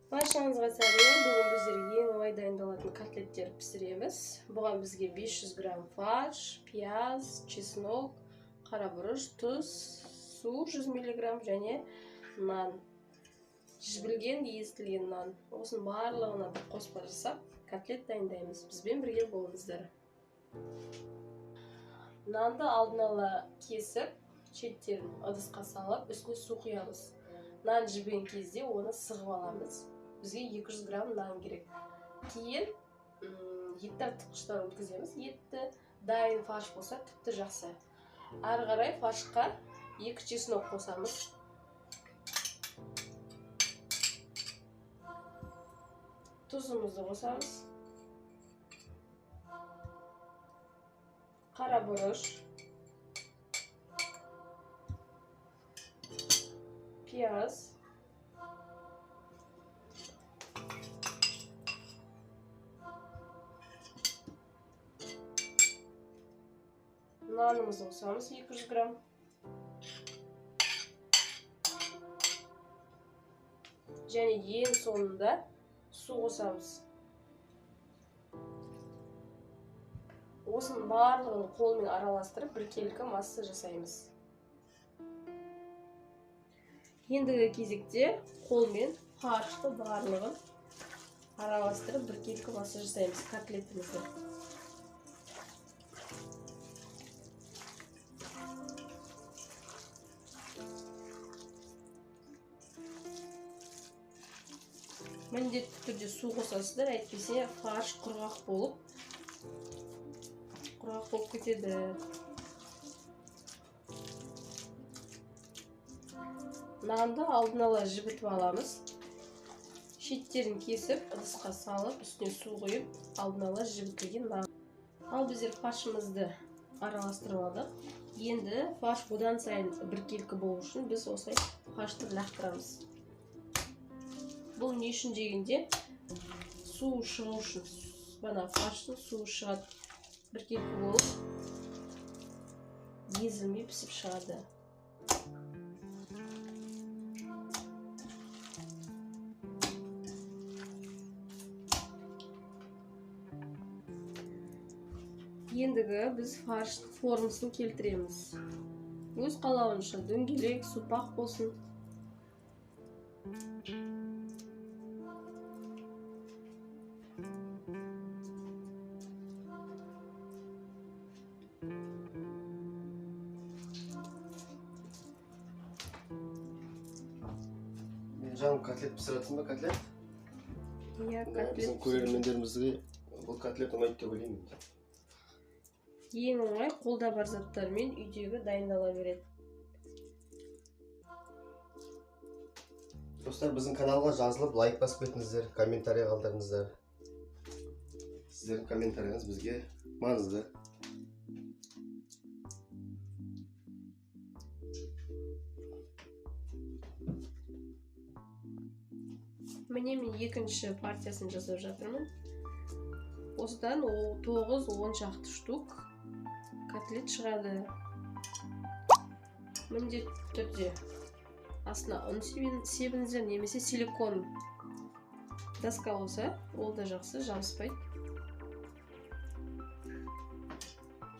Barşаңызға сәлем. Бүгін біздер ең оңай дайындалатын котлеттер пісіреміз. Бұған бізге 500 грамм фарш, пияз, чеснок, қарабұрыш, тұз, су 100 мг және нан. Жібілген, езілген нан. Осын барлығына бір қоспа жасап, котлет дайындаймыз. Бізбен бірге болыңыздар. Нанды алдын ала кесіп, шеттерін ыдысқа салып, үстіне су құямыз. Нан жібіген кезде оны сығып аламыз. Бізге 200 грамм нан керек. Кейін етті артыққыштан өткіземіз. Етті дайын фарш болса тіпті жақсы. Ары қарай фаршқа 2 чеснок қосамыз. Тұзымызды қосамыз. Қарабұрыш, пияз, нанымызды қосамыз 200 грамм. Және ең соңында су қосамыз. Осының барлығын қолмен араластырып, біркелкі масса жасаймыз. Ендігі кезекте қолмен фаршты барлығын араластырып, біркелкі масса жасаймыз котлетімізді. Міндетті түрде су қосасыздар, әйтпесе фарш құрғақ болып кетеді. Нанды алдын ала жібітіп аламыз. Шеттерін кесіп, ыдысқа салып, үстіне су құйып, алдын ала жібітілген нан. Ал біздер фаршымызды араластырып алдық. Енді фарш бұдан сайын біркелкі болу үшін біз осылай фаршты лақтырамыз. Бұл не үшін дегенде су шығу үшін. Бана фарштың суы шығады. Біркелкі болып, езілмей пісіп шығады. Ендігі біз фарштың формасын келтіреміз. Өз қалауынша дөңгелек, сопақ болсын. Жаным, котлет пісіретін ба, котлет? Иә, котлет. Біздің көрермендерімізге бұл котлет ұнайды деп ойлаймын. Ең оңай қолда бар заттармен үйдегі дайындала береді. Достар, біздің каналға жазылып, лайк басып кетіңіздер, комментарий қалдырыңыздар. Сіздердің комментарийіңіз бізге маңызды. Міне мен екінші партиясын жасап жатырмын. Осыдан 9-10 шақты штук котлет шығады. Міндетті түрде астына ұн себіңіздер, немесе силикон доска болса, ол да жақсы, жабыспайды.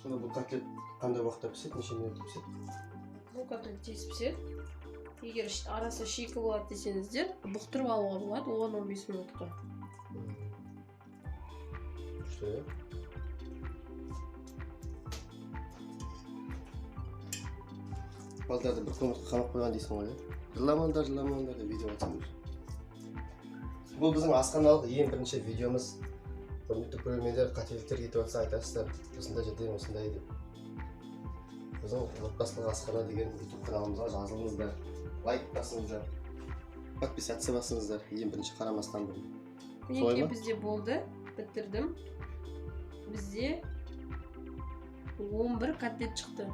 Сонда бұл котлет қандай уақытта піседі, неше минутта піседі? Бұл котлет тез піседі. Егер арасы шикі болады десеңіздер, бұқтырып алуға болады 10-15 минутқа. Күшті, е? Балдарды бір көміртқа қамап қойған дейсің ғой, е? Жыламаңдар деп видео атсаңдар. Бұл біздің асханалық ең бірінші видеомыз. Құрметті көрермендер, қателіктер кетіп жатса айтасыздар, осындай жерден осындай деп. Біздің отбасылық асхана деген YouTube каналымызға жазылыңыздар. Лайк басыңыздар, подписаться басыңыздар, ең бірінші қарамастан бұрын. Мінекей бізде болды, бітірдім. Бізде 11 котлет шықты.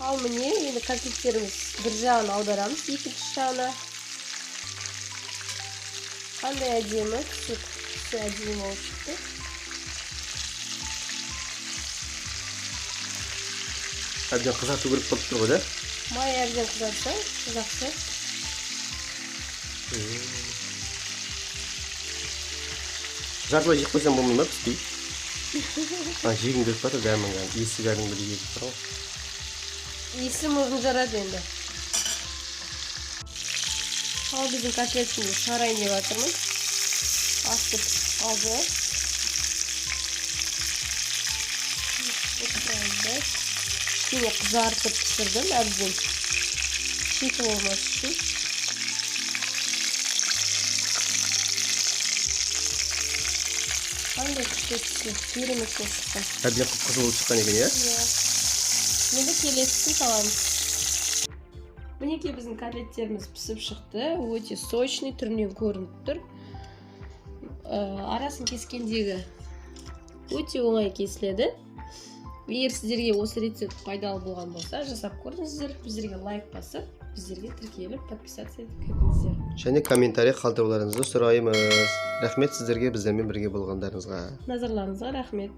Ал міне, енді котлеттеріміз бір жағын аударамыз, екінші жағына. Қандай әдемі, түсі әдемі болып шықты. әбден қызарту керек болып тұр ғой да? Май әбден қызартса, жақсы. Жартылай жеп қойсам болмай ма, піспей? Жегім келіп жатыр, дәмін есі кәдімгідей келіп тұр ғой. Есі мұрын жарады енді. Ал біздің котлетімді шығарайын деп жатырмын. Ашып алды. Кішкене қызартып пісірдім әбден. Шиті болмас үшін. Қандай күшті түсті, кереметтен шыққан. Әбден қып-қызыл болып шыққан екен, иә? Иә. Енді келесісін саламыз. Мінекей біздің котлеттеріміз пісіп шықты. Өте сочный, түрінен көрініп тұр. Арасын кескендегі өте оңай кесіледі. Егер сіздерге осы рецепт пайдалы болған болса, жасап көріңіздер. Біздерге лайк басып, біздерге тіркеліп, подписаться етіп кетіңіздер. Және комментарий қалдыруларыңызды сұраймыз. Рахмет сіздерге біздермен бірге болғандарыңызға. Назарларыңызға рахмет.